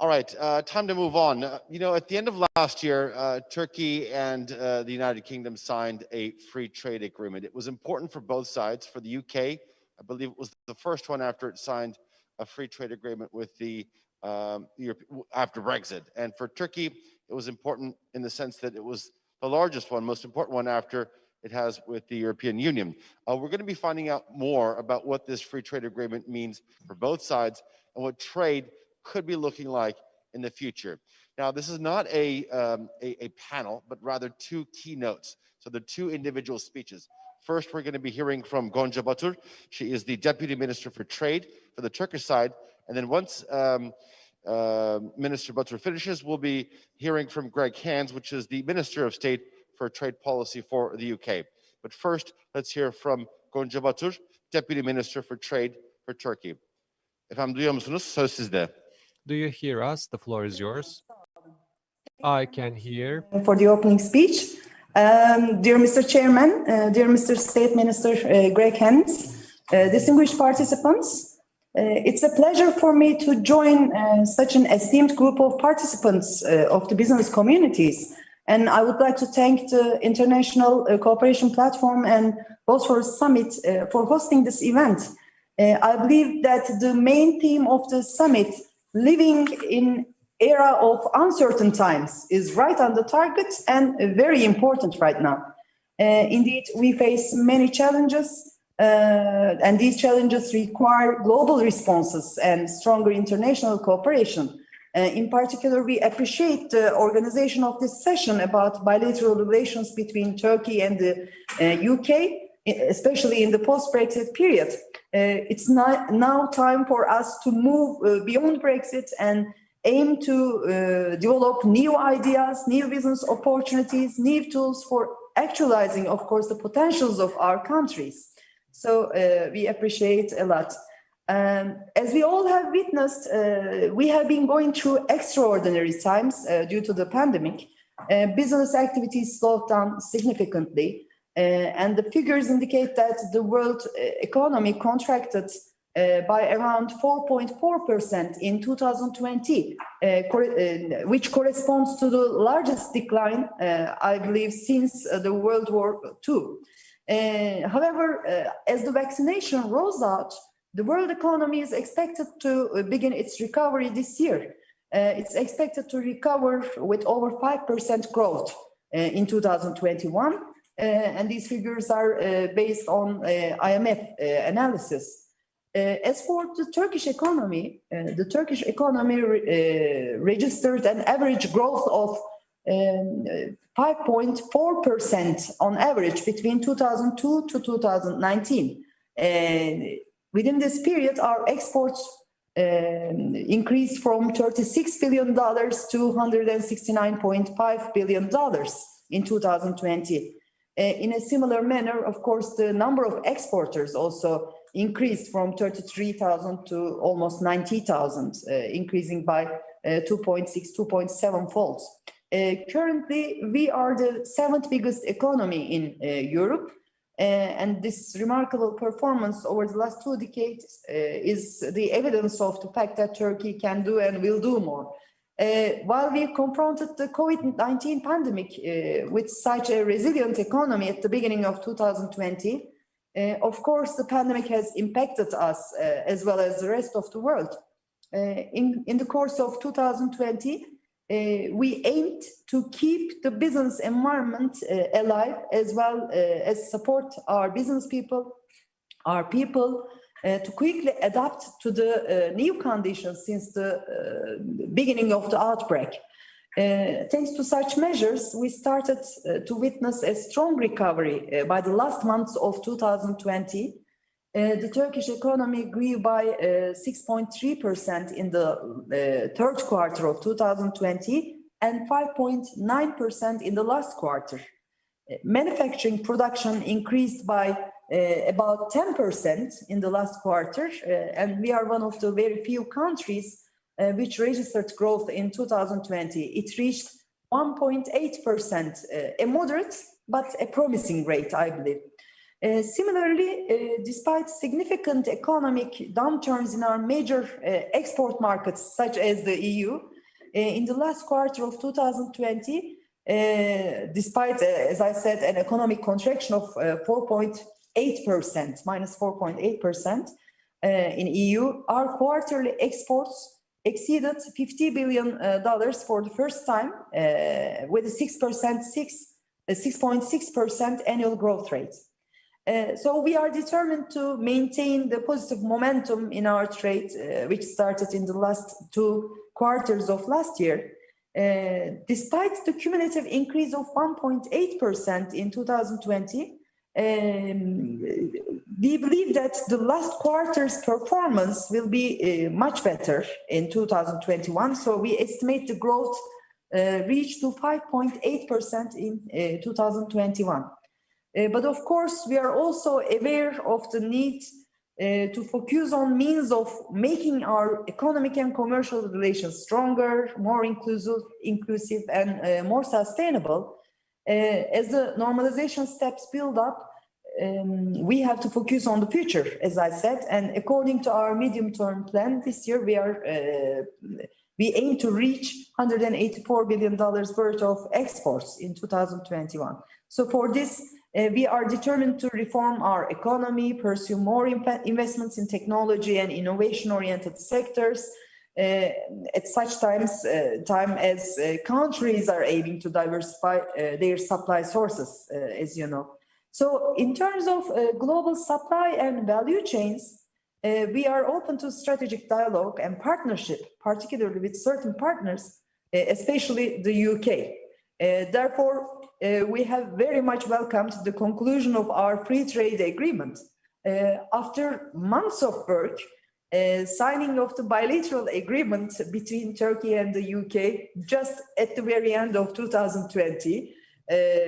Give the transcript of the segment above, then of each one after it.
All right, time to move on. At the end of last year, Turkey and the United Kingdom signed a free trade agreement. It was important for both sides. For the UK, I believe it was the first one after it signed a free trade agreement with the after Brexit. And for Turkey, it was important in the sense that it was the largest one, most important one after it has with the European Union. We're going to be finding out more about what this free trade agreement means for both sides and what trade could be looking like in the future. Now, this is not a panel, but rather two keynotes. So the two individual speeches. First, we're going to be hearing from Gonca Batur. She is the Deputy Minister for Trade for the Turkish side. And then once Minister Batur finishes, we'll be hearing from Greg Hands, which is the Minister of State for Trade Policy for the UK. But first, let's hear from Gonca Batur, Deputy Minister for Trade for Turkey. Efendim duyuyor musunuz? Söz sizde. Do you hear us? The floor is yours. I can hear. For the opening speech. Dear Mr. Chairman, dear Mr. State Minister Greg Hands, distinguished participants, it's a pleasure for me to join such an esteemed group of participants of the business communities. And I would like to thank the International Cooperation Platform and Bosphorus Summit for hosting this event. I believe that the main theme of the summit, living in era of uncertain times, is right on the target and very important right now. Indeed, we face many challenges, and these challenges require global responses and stronger international cooperation. In particular, we appreciate the organization of this session about bilateral relations between Turkey and the UK, especially in the post-Brexit period. It's now time for us to move beyond Brexit and aim to develop new ideas, new business opportunities, new tools for actualizing, of course, the potentials of our countries. So we appreciate a lot. As we all have witnessed, we have been going through extraordinary times due to the pandemic. Business activities slowed down significantly. And the figures indicate that the world economy contracted by around 4.4% in 2020, which corresponds to the largest decline, I believe, since the World War II. However, as the vaccination rolls out, the world economy is expected to begin its recovery this year. It's expected to recover with over 5% growth in 2021. And these figures are based on IMF analysis. As for the Turkish economy registered an average growth of 5.4% on average between 2002 to 2019. Within this period, our exports increased from $36 billion to $169.5 billion in 2020. In a similar manner, of course, the number of exporters also increased from 33,000 to almost 90,000, increasing by 2.7 folds. Currently, we are the 7th biggest economy in Europe, and this remarkable performance over the last 2 decades is the evidence of the fact that Turkey can do and will do more. While we confronted the COVID-19 pandemic with such a resilient economy at the beginning of 2020, of course, the pandemic has impacted us as well as the rest of the world. In the course of 2020, we aimed to keep the business environment alive as well as support our business people, our people, to quickly adapt to the new conditions since the beginning of the outbreak. Thanks to such measures, we started to witness a strong recovery by the last months of 2020. The Turkish economy grew by 6.3% in the third quarter of 2020 and 5.9% in the last quarter. Manufacturing production increased by about 10% in the last quarter, and we are one of the very few countries which registered growth in 2020. It reached 1.8%, a moderate but a promising rate, I believe. Similarly, despite significant economic downturns in our major export markets, such as the EU, in the last quarter of 2020, despite, as I said, an economic contraction of 4.8%, minus 4.8% in EU, our quarterly exports exceeded $50 billion for the first time, with a 6.6% annual growth rate. So we are determined to maintain the positive momentum in our trade, which started in the last 2 quarters of last year. Despite the cumulative increase of 1.8% in 2020, we believe that the last quarter's performance will be much better in 2021. So we estimate the growth reach to 5.8% in 2021. But of course, we are also aware of the need to focus on means of making our economic and commercial relations stronger, more inclusive and more sustainable. As the normalization steps build up, we have to focus on the future, as I said, and according to our medium-term plan, this year we aim to reach $184 billion worth of exports in 2021. So for this, we are determined to reform our economy, pursue more investments in technology and innovation-oriented sectors at such time as countries are aiming to diversify their supply sources, as you know. So in terms of global supply and value chains, we are open to strategic dialogue and partnership, particularly with certain partners, especially the UK. Therefore, we have very much welcomed the conclusion of our free trade agreement. After months of work, signing of the bilateral agreement between Turkey and the UK just at the very end of 2020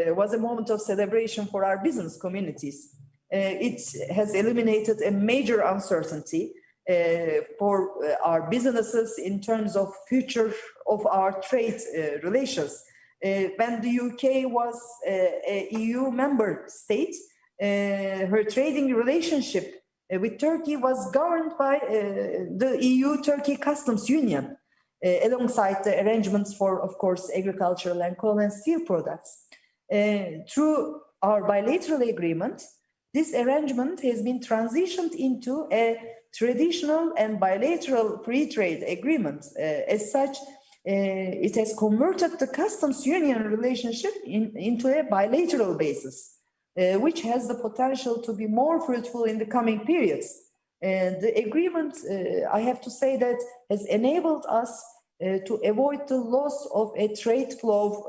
was a moment of celebration for our business communities. It has eliminated a major uncertainty for our businesses in terms of future of our trade relations. When the UK was a EU member state, her trading relationship with Turkey was governed by the EU-Turkey Customs Union, alongside the arrangements for, of course, agricultural and coal and steel products. Through our bilateral agreement, this arrangement has been transitioned into a traditional and bilateral free trade agreement. As such, it has converted the customs union relationship into a bilateral basis, which has the potential to be more fruitful in the coming periods. The agreement, I have to say, that has enabled us to avoid the loss of a trade flow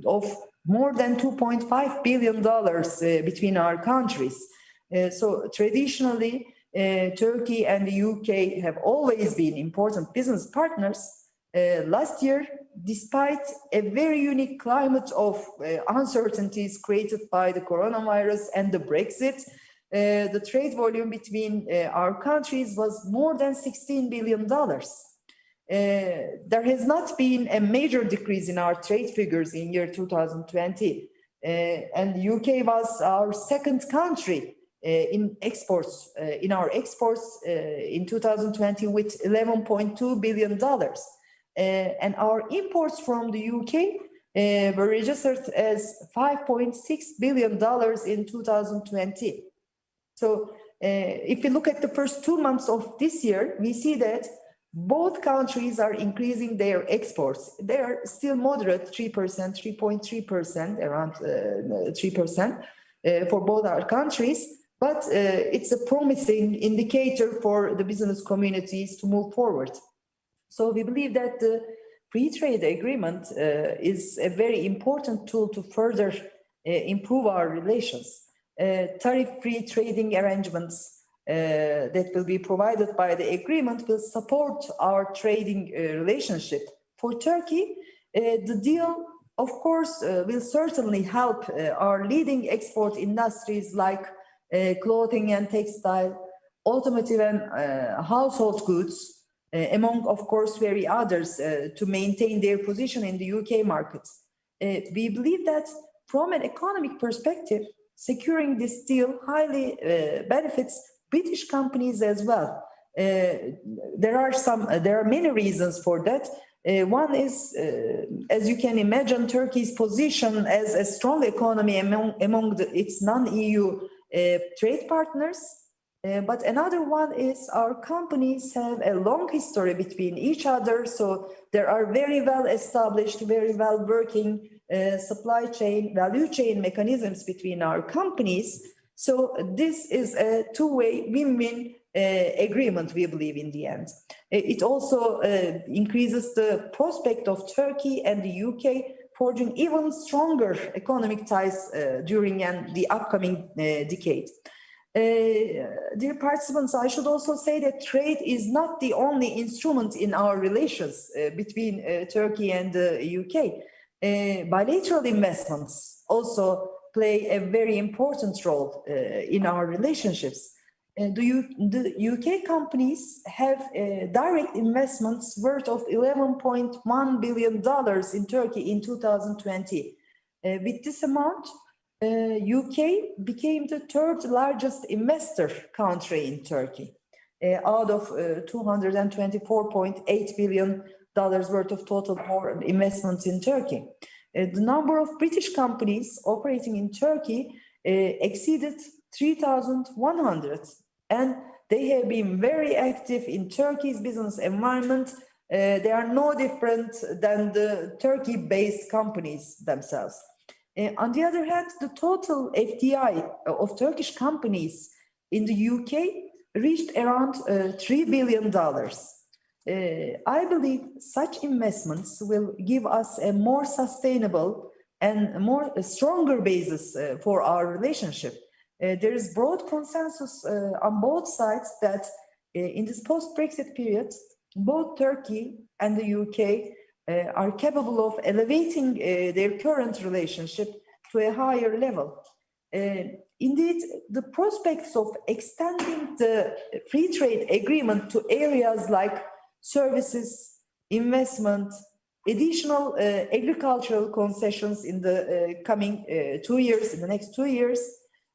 of more than $2.5 billion between our countries. So traditionally, Turkey and the UK have always been important business partners. Last year, despite a very unique climate of uncertainties created by the coronavirus and the Brexit, the trade volume between our countries was more than $16 billion. There has not been a major decrease in our trade figures in year 2020, and the UK was our second country in exports, in our exports in 2020 with $11.2 billion. And our imports from the UK were registered as $5.6 billion in 2020. So if we look at the first 2 months of this year, we see that both countries are increasing their exports. They are still moderate, 3%, 3.3%, around 3% for both our countries. But it's a promising indicator for the business communities to move forward. So we believe that the free trade agreement is a very important tool to further improve our relations. Tariff-free trading arrangements that will be provided by the agreement will support our trading relationship. For Turkey, the deal, of course, will certainly help our leading export industries like clothing and textile, automotive and household goods, among, of course, very others, to maintain their position in the UK market. We believe that from an economic perspective, securing this deal highly benefits British companies as well. There are many reasons for that. One is, as you can imagine, Turkey's position as a strong economy among its non-EU trade partners. But another one is our companies have a long history between each other. So there are very well established, very well working supply chain, value chain mechanisms between our companies. So this is a two-way win-win agreement, we believe, in the end. It also increases the prospect of Turkey and the UK forging even stronger economic ties during the upcoming decade. Dear participants, I should also say that trade is not the only instrument in our relations between Turkey and the UK. Bilateral investments also play a very important role in our relationships. The UK companies have direct investments worth of $11.1 billion in Turkey in 2020. With this amount, UK became the third largest investor country in Turkey, out of $224.8 billion worth of total foreign investments in Turkey. The number of British companies operating in Turkey exceeded 3,100, and they have been very active in Turkey's business environment. They are no different than the Turkey-based companies themselves. On the other hand, the total FDI of Turkish companies in the UK reached around $3 billion. I believe such investments will give us a more sustainable and a stronger basis for our relationship. There is broad consensus on both sides that in this post-Brexit period, both Turkey and the UK are capable of elevating their current relationship to a higher level. Indeed, the prospects of extending the free trade agreement to areas like services, investment, additional agricultural concessions in the coming 2 years, in the next 2 years,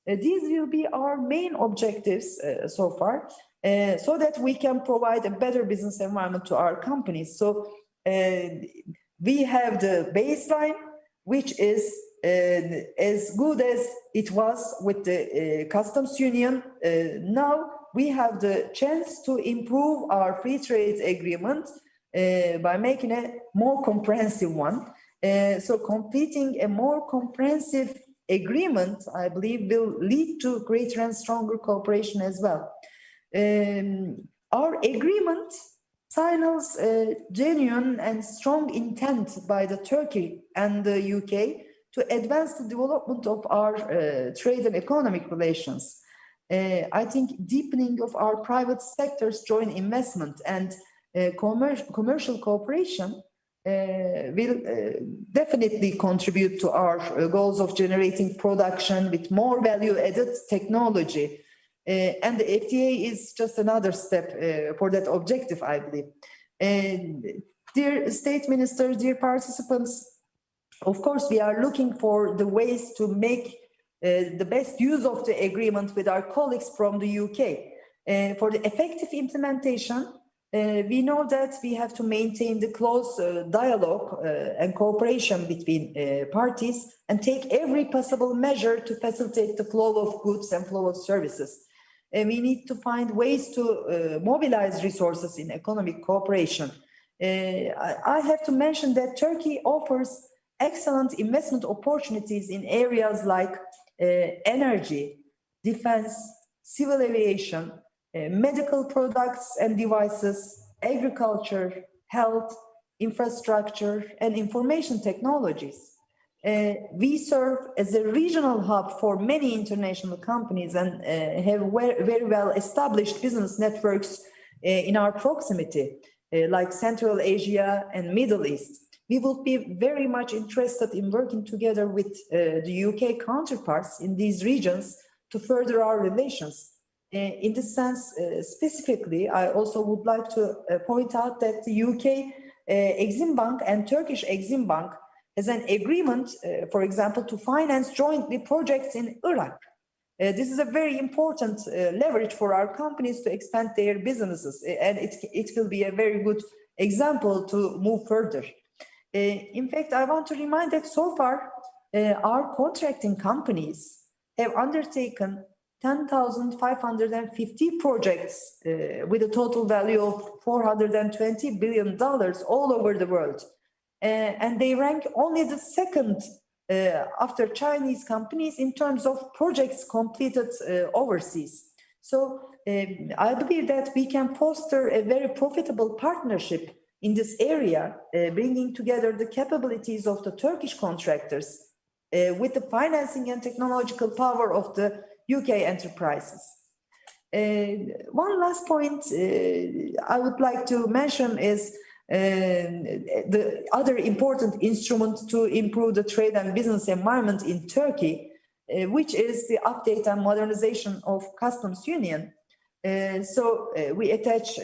these will be our main objectives so far, so that we can provide a better business environment to our companies. So we have the baseline, which is as good as it was with the customs union. Now we have the chance to improve our free trade agreement by making a more comprehensive one. So completing a more comprehensive agreement, I believe, will lead to greater and stronger cooperation as well. Our agreement signals a genuine and strong intent by the Turkey and the UK to advance the development of our trade and economic relations. I think deepening of our private sector's joint investment and commercial cooperation will definitely contribute to our goals of generating production with more value-added technology. And the FTA is just another step for that objective, I believe. Dear State Ministers, dear participants, of course, we are looking for the ways to make the best use of the agreement with our colleagues from the UK. For the effective implementation, we know that we have to maintain the close dialogue and cooperation between parties and take every possible measure to facilitate the flow of goods and flow of services. We need to find ways to mobilize resources in economic cooperation. I have to mention that Turkey offers excellent investment opportunities in areas like energy, defense, civil aviation, medical products and devices, agriculture, health, infrastructure, and information technologies. We serve as a regional hub for many international companies and have very well established business networks in our proximity, like Central Asia and Middle East. We would be very much interested in working together with the UK counterparts in these regions to further our relations. In this sense, specifically, I also would like to point out that the UK Exim Bank and Turkish Exim Bank has an agreement, for example, to finance jointly projects in Iraq. This is a very important leverage for our companies to expand their businesses, and it will be a very good example to move further. In fact, I want to remind that so far, our contracting companies have undertaken 10,550 projects with a total value of $420 billion all over the world. And they rank only the second after Chinese companies in terms of projects completed overseas. So I believe that we can foster a very profitable partnership in this area, bringing together the capabilities of the Turkish contractors with the financing and technological power of the UK enterprises. One last point I would like to mention is the other important instrument to improve the trade and business environment in Turkey, which is the update and modernization of customs union. So we attach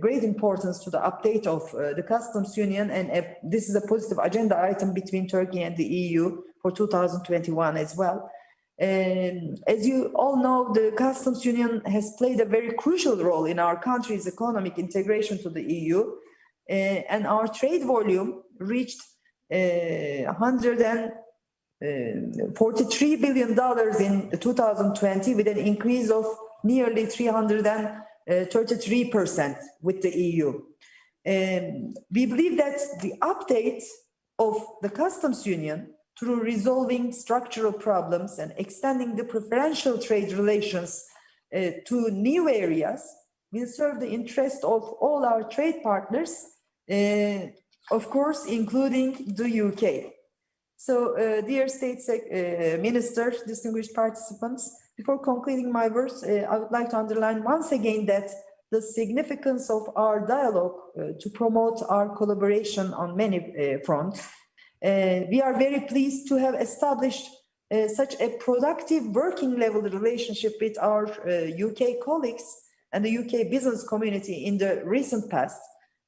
great importance to the update of the customs union, and this is a positive agenda item between Turkey and the EU for 2021 as well. As you all know, the customs union has played a very crucial role in our country's economic integration to the EU, and our trade volume reached $143 billion in 2020, with an increase of nearly 333% with the EU. We believe that the update of the customs union through resolving structural problems and extending the preferential trade relations to new areas will serve the interest of all our trade partners, of course, including the UK. So, dear State Minister, distinguished participants, before concluding my words, I would like to underline once again that the significance of our dialogue to promote our collaboration on many fronts. We are very pleased to have established such a productive working level relationship with our UK colleagues and the UK business community in the recent past.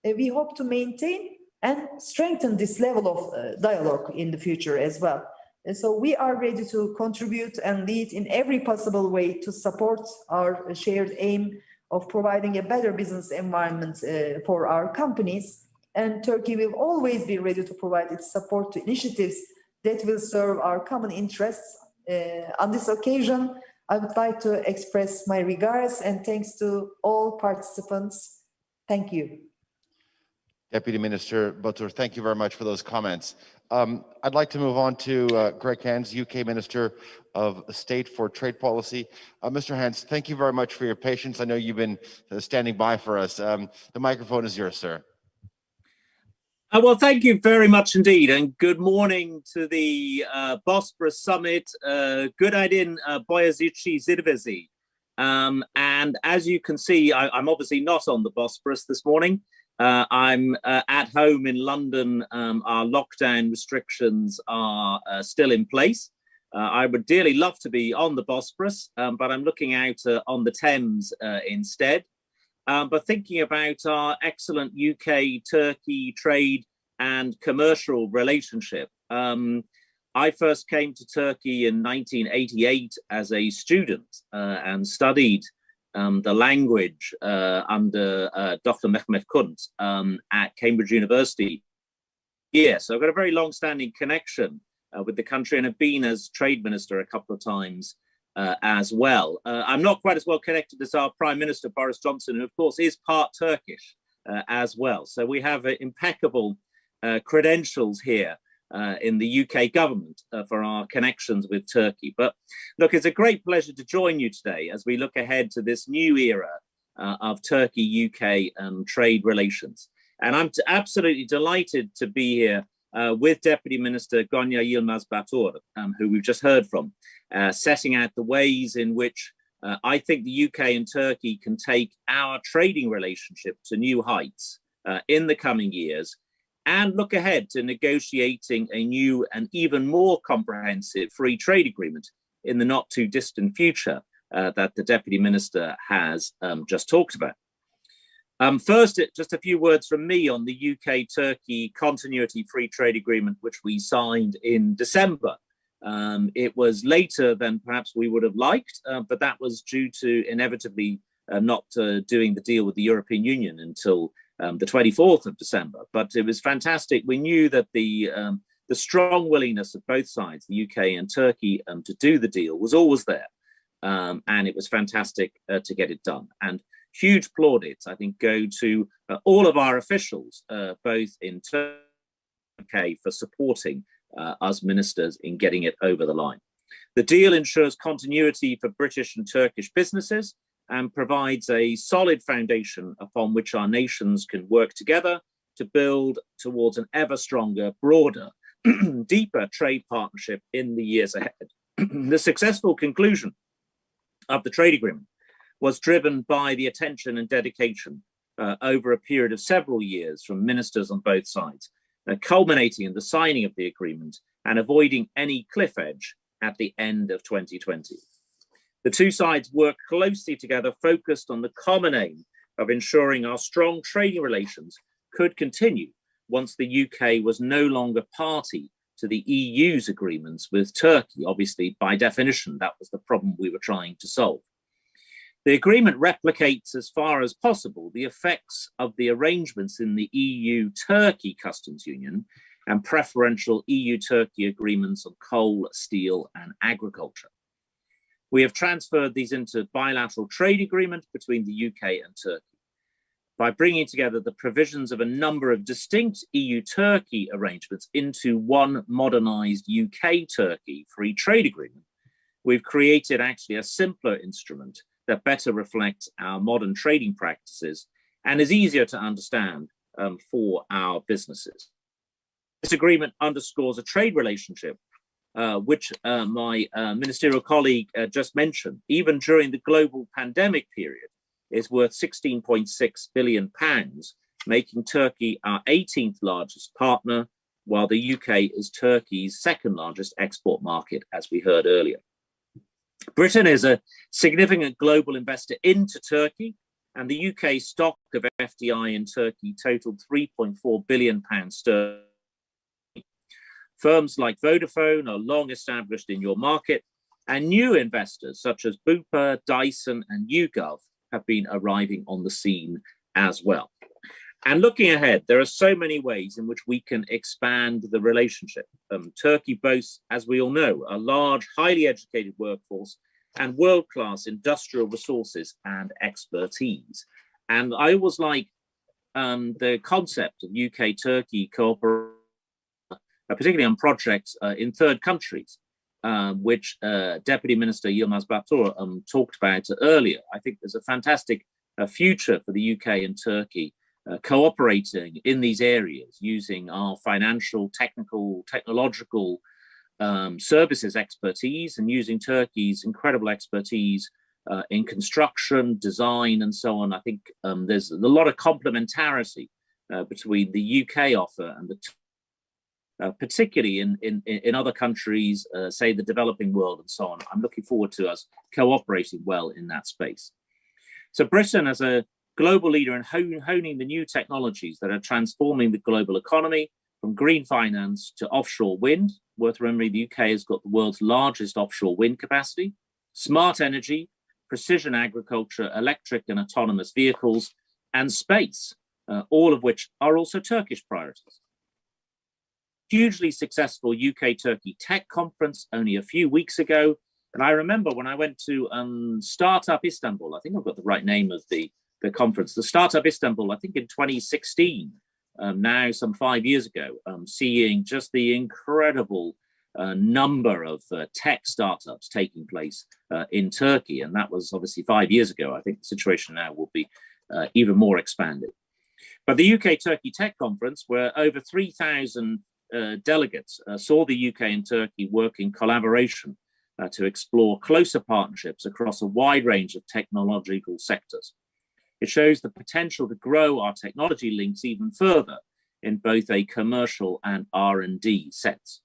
We hope to maintain and strengthen this level of dialogue in the future as well. And so we are ready to contribute and lead in every possible way to support our shared aim of providing a better business environment for our companies. And Turkey will always be ready to provide its support to initiatives that will serve our common interests. On this occasion, I would like to express my regards and thanks to all participants. Thank you. Deputy Minister Batur, thank you very much for those comments. I'd like to move on to Greg Hans, UK Minister of State for Trade Policy. Mr. Hans, thank you very much for your patience. I know you've been standing by for us. The microphone is yours, sir. Well, thank you very much indeed, and good morning to the Bosporus Summit. Günaydın Boğaziçi Zirvesi. And as you can see, I'm obviously not on the Bosporus this morning. I'm at home in London. Our lockdown restrictions are still in place. I would dearly love to be on the Bosporus, but I'm looking out on the Thames instead. But thinking about our excellent UK-Turkey trade and commercial relationship. I first came to Turkey in 1988 as a student and studied the language under Dr. Mehmet Kunt at Cambridge University. Yeah, so I've got a very long-standing connection with the country and have been as trade minister a couple of times as well. I'm not quite as well connected as our Prime Minister, Boris Johnson, who of course is part Turkish as well. So we have impeccable credentials here in the UK government for our connections with Turkey. But look, it's a great pleasure to join you today as we look ahead to this new era of Turkey-UK trade relations. And I'm absolutely delighted to be here with Deputy Minister Gonya Yilmaz Batur, who we've just heard from, setting out the ways in which I think the UK and Turkey can take our trading relationship to new heights in the coming years, and look ahead to negotiating a new and even more comprehensive free trade agreement in the not too distant future that the Deputy Minister has just talked about. First, just a few words from me on the UK-Turkey Continuity Free Trade Agreement, which we signed in December. It was later than perhaps we would have liked, but that was due to inevitably not doing the deal with the European Union until the 24th of December. But it was fantastic. We knew that the strong willingness of both sides, the UK and Turkey, to do the deal was always there. And it was fantastic to get it done. And huge plaudits, I think, go to all of our officials, both in Turkey and UK, for supporting us ministers in getting it over the line. The deal ensures continuity for British and Turkish businesses and provides a solid foundation upon which our nations can work together to build towards an ever stronger, broader, deeper trade partnership in the years ahead. The successful conclusion of the trade agreement was driven by the attention and dedication over a period of several years from ministers on both sides, culminating in the signing of the agreement and avoiding any cliff edge at the end of 2020. The two sides worked closely together, focused on the common aim of ensuring our strong trading relations could continue once the UK was no longer party to the EU's agreements with Turkey. Obviously, by definition, that was the problem we were trying to solve. The agreement replicates as far as possible the effects of the arrangements in the EU-Turkey customs union and preferential EU-Turkey agreements on coal, steel, and agriculture. We have transferred these into bilateral trade agreements between the UK and Turkey. By bringing together the provisions of a number of distinct EU-Turkey arrangements into one modernized UK-Turkey free trade agreement, we've created actually a simpler instrument that better reflects our modern trading practices and is easier to understand for our businesses. This agreement underscores a trade relationship which my ministerial colleague just mentioned, even during the global pandemic period, is worth £16.6 billion, making Turkey our 18th largest partner, while the UK is Turkey's second largest export market, as we heard earlier. Britain is a significant global investor into Turkey, and the UK stock of FDI in Turkey totaled £3.4 billion sterling. Firms like Vodafone are long established in your market, and new investors such as Bupa, Dyson, and YouGov have been arriving on the scene as well. And looking ahead, there are so many ways in which we can expand the relationship. Turkey boasts, as we all know, a large, highly educated workforce and world-class industrial resources and expertise. And I always like the concept of UK-Turkey cooperation, particularly on projects in third countries, which Deputy Minister Yilmaz Batur talked about earlier. I think there's a fantastic future for the UK and Turkey cooperating in these areas, using our financial, technological services expertise, and using Turkey's incredible expertise in construction, design, and so on. I think there's a lot of complementarity between the UK offer and the particularly in other countries, say the developing world and so on. I'm looking forward to us cooperating well in that space. So Britain, as a global leader in honing the new technologies that are transforming the global economy, from green finance to offshore wind. Worth remembering, the UK has got the world's largest offshore wind capacity, smart energy, precision agriculture, electric and autonomous vehicles, and space, all of which are also Turkish priorities. Hugely successful UK-Turkey tech conference only a few weeks ago. And I remember when I went to Startup Istanbul, I think I've got the right name of the conference, the Startup Istanbul, I think in 2016, now some 5 years ago, seeing just the incredible number of tech startups taking place in Turkey. And that was obviously 5 years ago. I think the situation now will be even more expanded. But the UK-Turkey Tech Conference, where over 3,000 delegates saw the UK and Turkey work in collaboration to explore closer partnerships across a wide range of technological sectors. It shows the potential to grow our technology links even further in both a commercial and R&D sense.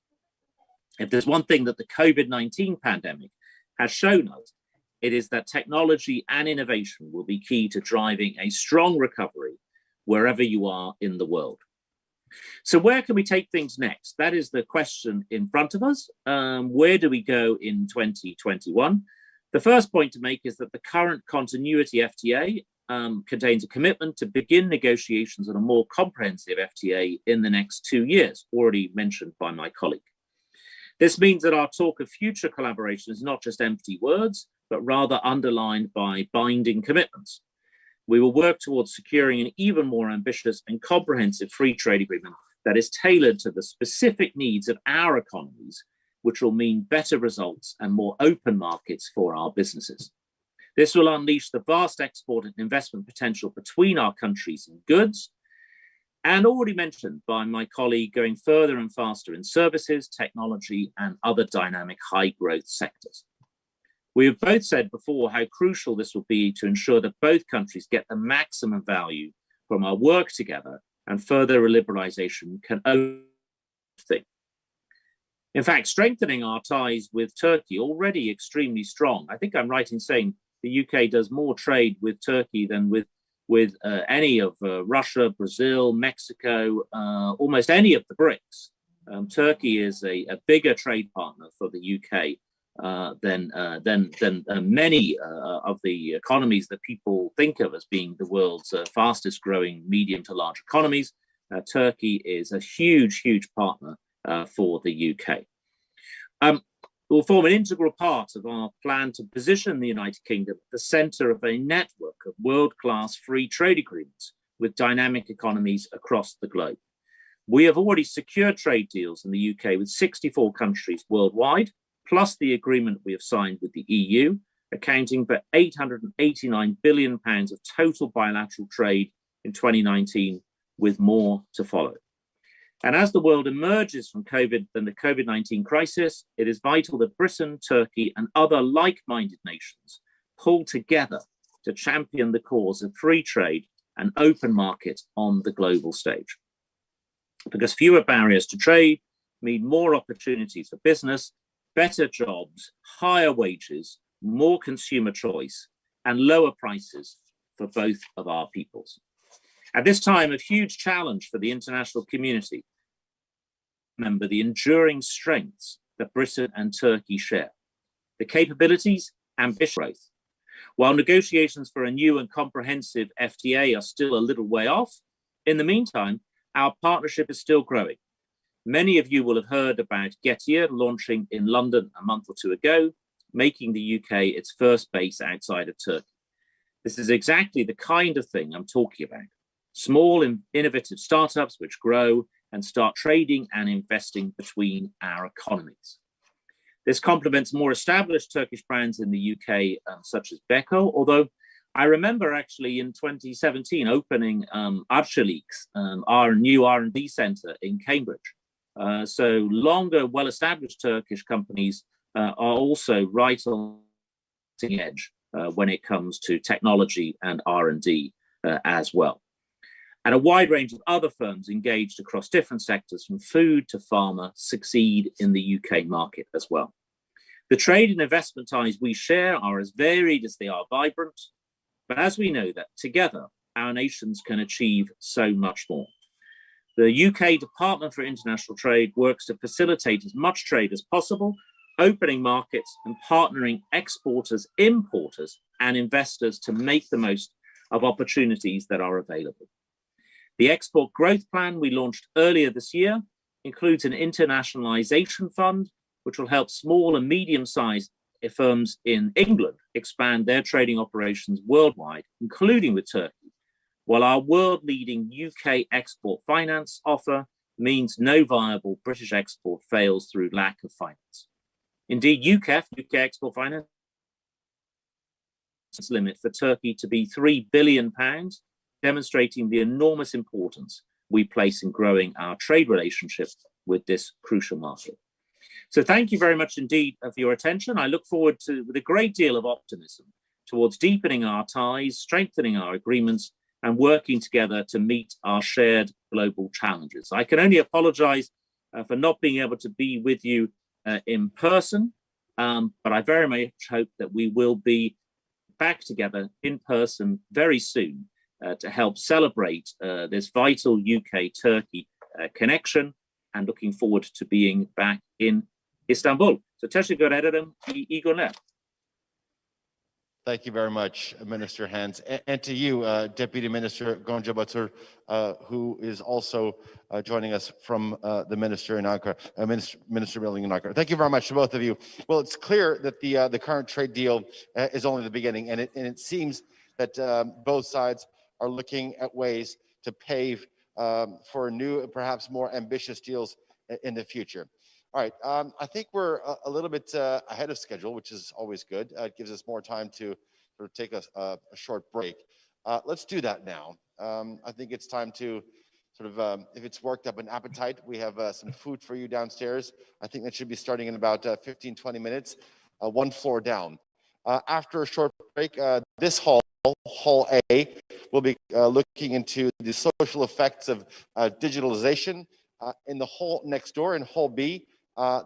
If there's one thing that the COVID-19 pandemic has shown us, it is that technology and innovation will be key to driving a strong recovery wherever you are in the world. So where can we take things next? That is the question in front of us. Where do we go in 2021? The first point to make is that the current continuity FTA contains a commitment to begin negotiations on a more comprehensive FTA in the next 2 years, already mentioned by my colleague. This means that our talk of future collaboration is not just empty words, but rather underlined by binding commitments. We will work towards securing an even more ambitious and comprehensive free trade agreement that is tailored to the specific needs of our economies, which will mean better results and more open markets for our businesses. This will unleash the vast export and investment potential between our countries in goods, and already mentioned by my colleague, going further and faster in services, technology, and other dynamic high growth sectors. We have both said before how crucial this will be to ensure that both countries get the maximum value from our work together, and further liberalization can only thing. In fact, strengthening our ties with Turkey, already extremely strong. I think I'm right in saying the UK does more trade with Turkey than with any of Russia, Brazil, Mexico, almost any of the BRICS. Turkey is a bigger trade partner for the UK than many of the economies that people think of as being the world's fastest growing medium to large economies. Turkey is a huge, huge partner for the UK. Will form an integral part of our plan to position the United Kingdom at the centre of a network of world-class free trade agreements with dynamic economies across the globe. We have already secured trade deals in the UK with 64 countries worldwide, plus the agreement we have signed with the EU, accounting for £889 billion of total bilateral trade in 2019, with more to follow. And as the world emerges from the COVID-19 crisis, it is vital that Britain, Turkey, and other like-minded nations pull together to champion the cause of free trade and open markets on the global stage. Because fewer barriers to trade mean more opportunities for business, better jobs, higher wages, more consumer choice, and lower prices for both of our peoples. At this time of huge challenge for the international community, remember the enduring strengths that Britain and Turkey share, the capabilities, ambition, growth. While negotiations for a new and comprehensive FTA are still a little way off, in the meantime, our partnership is still growing. Many of you will have heard about Getir launching in London a month or two ago, making the UK its first base outside of Turkey. This is exactly the kind of thing I'm talking about. Small and innovative startups which grow and start trading and investing between our economies. This complements more established Turkish brands in the UK, such as Beko, although I remember actually in 2017 opening Arçelik's, our new R&D centre in Cambridge. So longer, well-established Turkish companies are also right on the edge when it comes to technology and R&D as well. And a wide range of other firms engaged across different sectors from food to pharma succeed in the UK market as well. The trade and investment ties we share are as varied as they are vibrant, but as we know that together, our nations can achieve so much more. The UK Department for International Trade works to facilitate as much trade as possible, opening markets and partnering exporters, importers, and investors to make the most of opportunities that are available. The Export Growth Plan we launched earlier this year includes an internationalization fund, which will help small and medium-sized firms in England expand their trading operations worldwide, including with Turkey, while our world-leading UK export finance offer means no viable British export fails through lack of finance. Indeed, UK export finance limit for Turkey to be £3 billion, demonstrating the enormous importance we place in growing our trade relationship with this crucial market. So thank you very much indeed for your attention. I look forward to, with a great deal of optimism, towards deepening our ties, strengthening our agreements, and working together to meet our shared global challenges. I can only apologize for not being able to be with you in person, but I very much hope that we will be back together in person very soon to help celebrate this vital UK-Turkey connection, and looking forward to being back in Istanbul. So teşekkür ederim. İyi günler. Thank you very much, Minister Hans, and to you, Deputy Minister Gonca Batur, who is also joining us from the Minister in Ankara, Minister Building in Ankara. Thank you very much to both of you. Well, it's clear that the current trade deal is only the beginning, and it seems that both sides are looking at ways to pave for new, perhaps more ambitious deals in the future. All right, I think we're a little bit ahead of schedule, which is always good. It gives us more time to sort of take a short break. Let's do that now. I think it's time to sort of, if it's worked up an appetite, we have some food for you downstairs. I think that should be starting in about 15, 20 minutes, one floor down. After a short break, this hall, Hall A, will be looking into the social effects of digitalization. In the hall next door, in Hall B,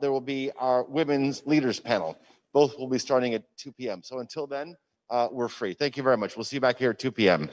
there will be our Women's Leaders Panel. Both will be starting at 2 p.m. So until then, we're free. Thank you very much. We'll see you back here at 2 p.m.